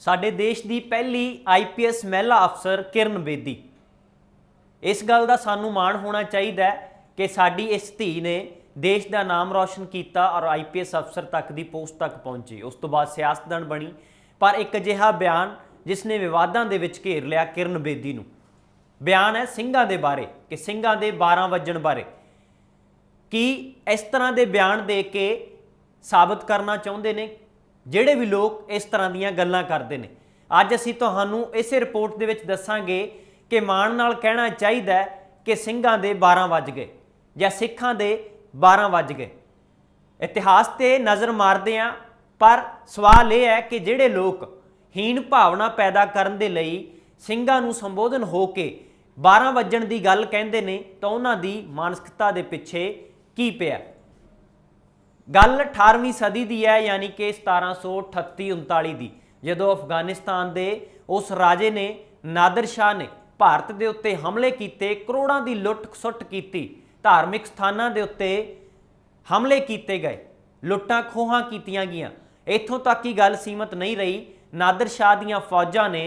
ਸਾਡੇ देश की पहली IPS महिला अफसर किरण बेदी। इस गल का सानू माण होना चाहिए कि साडी इस धी ने देश का नाम रोशन किया और IPS अफसर तक की पोस्ट तक पहुंची। उस तो बाद सियासतदान बनी, पर एक अजिहा बयान जिसने विवादों के विच घेर लिया किरण बेदी नूं। बयान है ਸਿੰਘਾਂ ਦੇ बारे कि ਸਿੰਘਾਂ ਦੇ 12 वजन बारे कि इस तरह के बयान दे के साबित करना चाहते हैं ਜਿਹੜੇ भी लोग इस तरह ਦੀਆਂ ਗੱਲਾਂ ਕਰਦੇ ਨੇ। ਅੱਜ ਅਸੀਂ ਤੁਹਾਨੂੰ ਇਸੇ ਰਿਪੋर्ट ਦੇ ਵਿੱਚ ਦੱਸਾਂਗੇ कि ਮਾਣ ਨਾਲ ਕਹਿਣਾ ਚਾਹੀਦਾ कि ਸਿੰਘਾਂ ਦੇ 12 ਵੱਜ ਗਏ ਜਾਂ ਸਿੱਖਾਂ ਦੇ 12 ਵੱਜ ਗਏ। इतिहास ਤੇ नज़र मारਦੇ ਆ, पर सवाल यह है कि ਜਿਹੜੇ लोग हीन भावना पैदा करने ਦੇ ਲਈ ਸਿੰਘਾਂ ਨੂੰ ਸੰਬੋਧਨ ਹੋ के 12 ਵੱਜਣ ਦੀ ਗੱਲ ਕਹਿੰਦੇ ਨੇ ਤਾਂ ਉਹਨਾਂ ਦੀ ਮਾਨਸਿਕਤਾ ਦੇ ਪਿੱਛੇ ਕੀ ਪਿਆ। गल 18वीं सदी की है, यानी कि 1738-39 की, जदों अफगानिस्तान के उस राजे ने नादिर शाह ने भारत के उत्ते हमले किए, करोड़ों की लुट सुट की, धार्मिक स्थानों के उत्ते हमले किए गए, लुट्टां खोहां कीतियां गईयां। इत्थों तक ही गल सीमित नहीं रही। नादिर शाह दीयां फौजां ने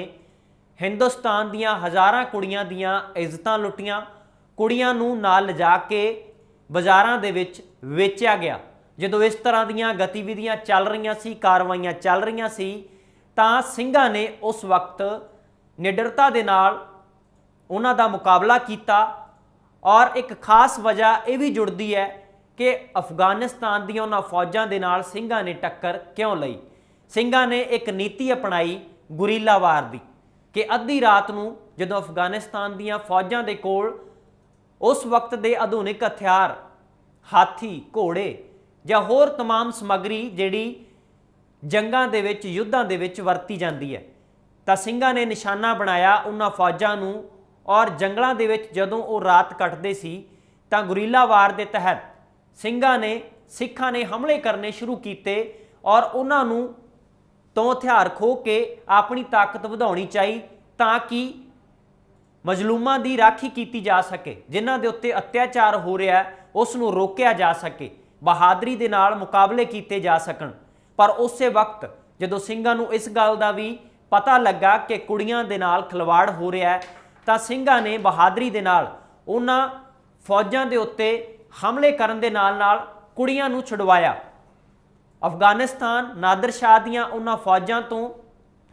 हिंदुस्तान दीयां हज़ारां कुड़ियां दीयां इज्जतां लुटियां, कुड़ियां नूं नाल लिजा के बाज़ारां दे विच वेचिया गया। ਜਦੋਂ इस तरह ਦੀਆਂ गतिविधियां चल रही सी, कार्रवाइयां चल रही सी, ਤਾਂ ਸਿੰਘਾਂ ने उस वक्त निडरता ਦੇ ਨਾਲ ਉਹਨਾਂ ਦਾ ਮੁਕਾਬਲਾ ਕੀਤਾ। और एक खास वजह यह भी जुड़ती है कि अफगानिस्तान ਦੀਆਂ ਉਹਨਾਂ फौजां ਦੇ ਨਾਲ ਸਿੰਘਾਂ ने टक्कर क्यों ਲਈ। ਸਿੰਘਾਂ ने एक नीति अपनाई गुरीला वार ਦੀ कि अद्धी रात ਨੂੰ ਜਦੋਂ अफगानिस्तान ਦੀਆਂ फौजां ਦੇ ਕੋਲ उस वक्त ਦੇ आधुनिक हथियार, हाथी, घोड़े ਜਾਂ ਹੋਰ तमाम ਸਮੱਗਰੀ ਜਿਹੜੀ ਜੰਗਾਂ ਦੇ ਵਿੱਚ, ਯੁੱਧਾਂ ਦੇ ਵਿੱਚ ਵਰਤੀ ਜਾਂਦੀ ਹੈ, ਤਾਂ ਸਿੰਘਾਂ ਨੇ ਨਿਸ਼ਾਨਾ ਬਣਾਇਆ ਉਹਨਾਂ ਫੌਜਾਂ ਨੂੰ। ਔਰ ਜੰਗਲਾਂ ਦੇ ਵਿੱਚ ਜਦੋਂ ਉਹ ਰਾਤ ਕੱਟਦੇ ਸੀ ਤਾਂ ਗੁਰੀਲਾ ਵਾਰ ਦੇ ਤਹਿਤ ਸਿੰਘਾਂ ਨੇ, ਸਿੱਖਾਂ ਨੇ ਹਮਲੇ ਕਰਨੇ ਸ਼ੁਰੂ ਕੀਤੇ ਔਰ ਉਹਨਾਂ ਨੂੰ ਤੋਂ ਹਥਿਆਰ ਖੋਹ ਕੇ ਆਪਣੀ ਤਾਕਤ ਵਧਾਉਣੀ ਚਾਹੀ ਤਾਂ ਕਿ ਮਜ਼ਲੂਮਾਂ ਦੀ ਰਾਖੀ ਕੀਤੀ ਜਾ ਸਕੇ, ਜਿਨ੍ਹਾਂ ਦੇ ਉੱਤੇ ਅਤਿਆਚਾਰ ਹੋ ਰਿਹਾ ਉਸ ਨੂੰ ਰੋਕਿਆ ਜਾ ਸਕੇ, बहादरी ਦੇ ਨਾਲ ਮੁਕਾਬਲੇ ਕੀਤੇ ਜਾ ਸਕਣ। पर ਉਸੇ वक्त ਜਦੋਂ ਸਿੰਘਾਂ ਨੂੰ ਇਸ ਗੱਲ ਦਾ ਵੀ ਪਤਾ ਲੱਗਾ ਕਿ ਕੁੜੀਆਂ ਦੇ ਨਾਲ ਖਿਲਵਾੜ ਹੋ ਰਿਹਾ ਹੈ ਤਾਂ ਸਿੰਘਾਂ ਨੇ ਬਹਾਦਰੀ ਦੇ ਨਾਲ ਉਹਨਾਂ ਫੌਜਾਂ ਦੇ ਉੱਤੇ ਹਮਲੇ ਕਰਨ ਦੇ ਨਾਲ ਕੁੜੀਆਂ ਨੂੰ ਛੁਡਵਾਇਆ। ਅਫਗਾਨਿਸਤਾਨ ਨਾਦਰ ਸ਼ਾਹ ਦੀਆਂ ਉਹਨਾਂ ਫੌਜਾਂ ਤੋਂ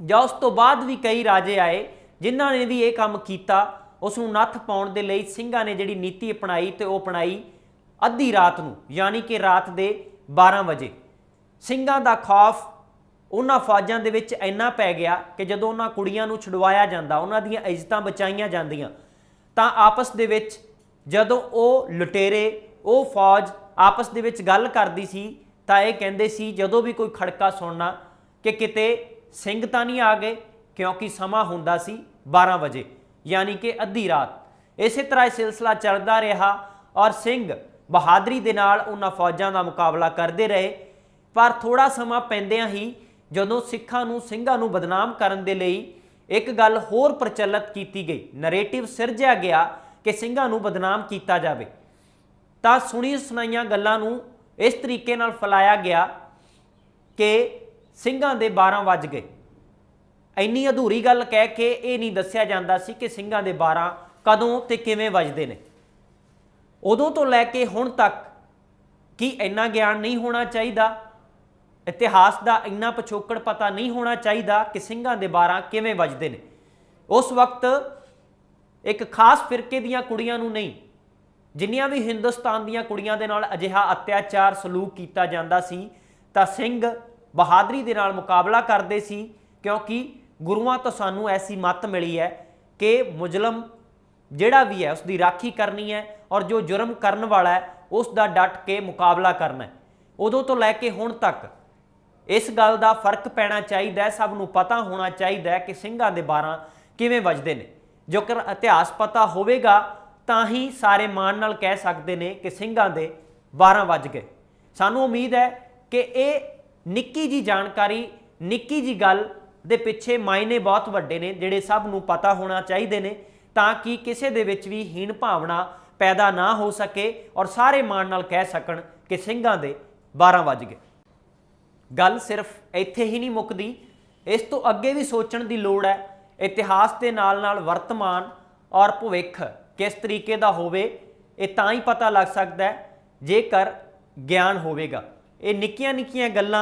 ਜਾਂ ਉਸ ਤੋਂ ਬਾਅਦ ਵੀ ਕਈ ਰਾਜੇ ਆਏ ਜਿਨ੍ਹਾਂ ਨੇ ਵੀ ਇਹ ਕੰਮ ਕੀਤਾ। ਉਸ ਨੂੰ ਨੱਥ ਪਾਉਣ ਦੇ ਲਈ ਸਿੰਘਾਂ ਨੇ ਜਿਹੜੀ ਨੀਤੀ ਅਪਣਾਈ ਤੇ ਉਹ ਅਪਣਾਈ अद्धी रात नूं, यानी कि रात के 12 वजे। ਸਿੰਘਾਂ ਦਾ खौफ उन्हां फौजां दे विच इन्ना पै गया कि जदों उन्हां कुड़ियां नूं छुडवाया जांदा, उन्हां दीयां इज्जतां बचाईयां जांदियां, तां आपस दे विच जदों ਉਹ लुटेरे, ਉਹ फौज आपस दे विच गल करदी सी तां ਇਹ ਕਹਿੰਦੇ ਸੀ जदों भी कोई खड़का सुनना कि किते ਸਿੰਘ तां नहीं आ गए, क्योंकि समा हुंदा सी 12 वजे, यानी कि अद्धी रात। इस तरह सिलसिला चलदा रहा और ਸਿੰਘ बहादरी दे नाल उन्हां फौजां दा मुकाबला करते रहे। पर थोड़ा समा पैंदियां ही जदों सिखां नूं, ਸਿੰਘਾਂ नूं बदनाम करन दे लई एक गल होर प्रचलित की गई, नरेटिव सिरजिया गया कि ਸਿੰਘਾਂ नूं बदनाम किया जाए। तां सुनी सुनाईयां गल्लां नूं इस तरीके नाल फैलाया गया कि ਸਿੰਘਾਂ दे 12 वज गए। इन्नी अधूरी गल कह के ये नहीं दस्सिया जांदा सी कि ਸਿੰਘਾਂ दे 12 कदों ते किवें वजदे ने। उदों तो लैके हुण तक कि इन्ना ज्ञान नहीं होना चाहिए, इतिहास का इन्ना पिछोकड़ पता नहीं होना चाहिए कि ਸਿੰਘਾਂ ਦੇ 12 किवें वजदे ने। उस वक्त एक खास फिरके दीयां कुड़ियां नूं नहीं, जिन्नियां भी हिंदुस्तान दीयां कुड़ियां दे नाल अजिहा अत्याचार सलूक किया जांदा सी तां ਸਿੰਘ बहादरी दे नाल मुकाबला करदे सी, क्योंकि गुरुआं तो सानूं ऐसी मत मिली है कि मुजलम जिहड़ा भी है उसकी राखी करनी है और जो जुर्म करन वाला है उसका डट के मुकाबला करना है। उदों तो लैके हुण तक इस गल का फर्क पैना चाहिए, सब नूं पता होना चाहिए कि ਸਿੰਘਾਂ दे 12 किवें वजदे ने। जेकर इतिहास पता होवेगा तां ही सारे मान नाल कह सकते हैं कि ਸਿੰਘਾਂ दे 12 वज गए। सानूं उम्मीद है कि ये निक्की जी जानकारी, निक्की जी गल दे पिछे मायने बहुत वड्डे ने, जिहड़े सब नूं पता होना चाहिए ने ताकि किसी दे विच भी हीन भावना पैदा ना हो सके और सारे मान नाल कह सकन कि ਸਿੰਘਾਂ दे 12 वज गए। गल सिर्फ इत्थे ही नहीं मुकदी, ਇਸ ਤੋਂ ਅੱਗੇ ਵੀ ਸੋਚਣ ਦੀ ਲੋੜ ਹੈ। ਇਤਿਹਾਸ ਦੇ ਨਾਲ ਵਰਤਮਾਨ ਔਰ ਭਵਿੱਖ किस तरीके का होवे ये तां ही पता लग सकता है जेकर ज्ञान होवेगा। ये निक्कियां निक्कियां गल्लां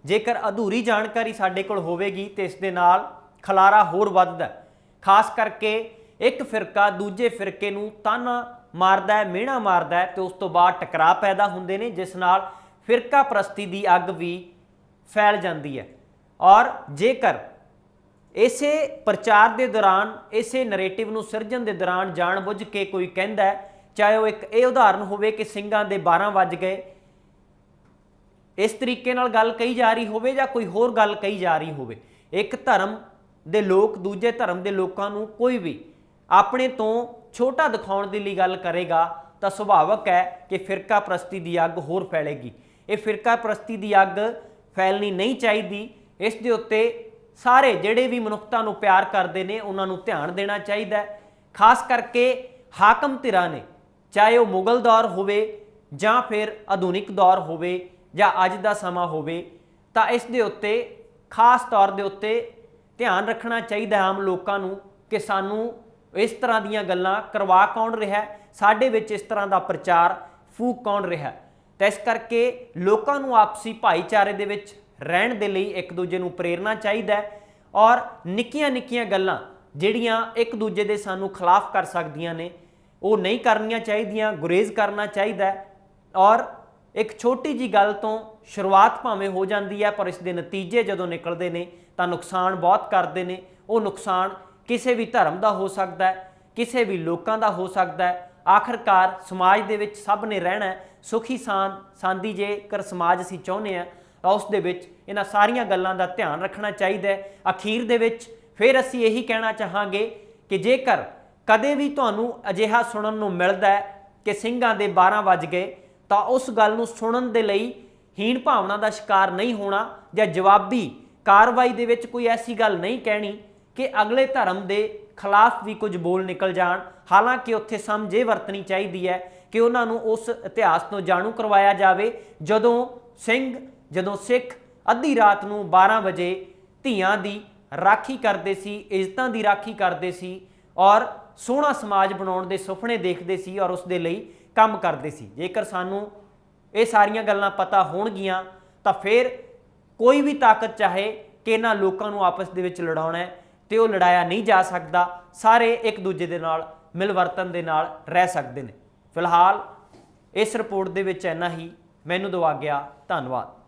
जेकर अधूरी जानकारी साडे कोल होवेगी तो इस दे नाल खलारा होर वधदा है। खास करके एक फिरका दूजे फिरके नूं ताना मारदा है, मिहणा मारदा है तो उस तो बाद टकराव पैदा हुंदे ने जिस नाल फिरका प्रस्ती दी अग भी फैल जाती है। और जेकर इसे प्रचार के दौरान इसे नरेटिव नूं सिरजण के दौरान जानबुझ के कोई कहता है, चाहे वो एक ये उदाहरण होवे कि सिंघां दे 12 वज गए, इस तरीके नाल गल कही जा रही होवे या कोई होर गल कही जा रही होवे, एक धर्म दे लोग दूजे धर्म के लोगों नूं कोई भी अपने तो छोटा दिखाउण दे लई गल करेगा तो सुभावक है कि फिरका प्रस्ती की अग होर फैलेगी। ये फिरका प्रस्ती की अग फैलनी नहीं चाहिए। इस दे उत्ते सारे जिहड़े भी मनुखता नूं प्यार करते हैं उन्होंने ध्यान देना चाहिए। खास करके हाकम धिरां ने, चाहे वह मुगल दौर होवे जां फिर आधुनिक दौर होवे जां अज दा समा होवे, तां इस दे उत्ते खास तौर दे उत्ते ध्यान रखना चाहिए आम लोगों नूं कि सानू इस तरह दीयां गल्लां करवा कौन रहा, साडे विच इस तरह का प्रचार फूक कौन रहा। तो इस करके लोगों नूं आपसी भाईचारे दे विच रहन दे लई एक दूजे नूं प्रेरना चाहिए और निक्कियां निक्कियां गल्लां जिहड़ियां एक दूजे दे सानू खिलाफ कर सकदियां ने वो नहीं करनियां चाहिदियां, गुरेज करना चाहिए। और एक छोटी जी गल तो शुरुआत भावें हो जाती है पर इस दे नतीजे जदों निकलते हैं तो नुकसान बहुत करते हैं। वो नुकसान किसी भी धर्म का हो सकता है, किसी भी लोगों का हो सकता है। आखिरकार समाज दे विच सब ने रहना है, सुखी सांदी जेकर समाज असीं चाहुंदे हां तो उस दे विच इन्हां सारियां गल्लां दा ध्यान रखना चाहिए। अखीर दे विच फिर असीं यही कहना चाहांगे कि जेकर कदे भी तुहानूं अजिहा सुणन नूं मिलदा है कि सिंघां दे 12 वज गए तो उस गल नूं सुणन दे लई हीन भावना का शिकार नहीं होना या जवाबी कार्रवाई दे विच कोई ऐसी गल नहीं कहनी कि अगले धर्म के खिलाफ भी कुछ बोल निकल जाण। हालांकि उत्थे समझ ये वरतनी चाहिए है कि उन्होंने उस इतिहास तो जाणू करवाया जाए जदों सिख अद्धी रात नूं 12 बजे धीआं दी राखी करते सी, इज्जतां दी राखी करते सी और सोहना समाज बनाउण दे सुपने देखते सी और उस दे लई काम करते सी। जेकर सानू ये सारियां गल्लां पता होणगियां तां फिर कोई भी ताकत चाहे कि इन्हां लोकां नूं आपस दे विच लड़ाउणा है ते वो लड़ाया नहीं जा सकता। सारे एक दूजे दे नाल मिलवर्तन दे नाल रह सकदे ने। फिलहाल इस रिपोर्ट दे विच इन्ना ही। मैनूं दो आग्या। धन्नवाद।